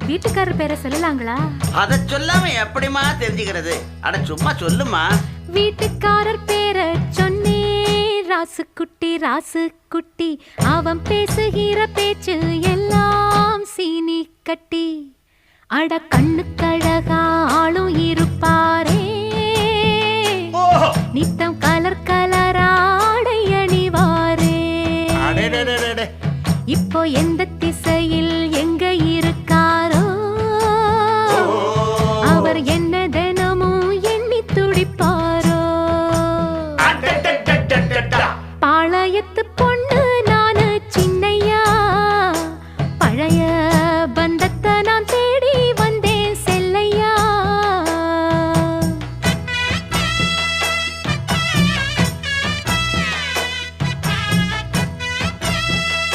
வீட்டுக்காரர் பேரை சொல்லலாங்களா? அத சொல்லாம எப்படிமா தெரிஞ்சுக்கிறது? அட சும்மா சொல்லுமா. வீட்டுக்காரர் பேரை சொன்னே, ராசுக்குட்டி ராசுக்குட்டி, அவன் பேசுகிற பேச்சு எல்லாம் சீனி கட்டி. அட கண்ணுக்கழகா ஆளும் இருப்பாரே, நித்தம் கலர் கலராடை அணிவாரே. இப்போ எந்த திசையில் எங்க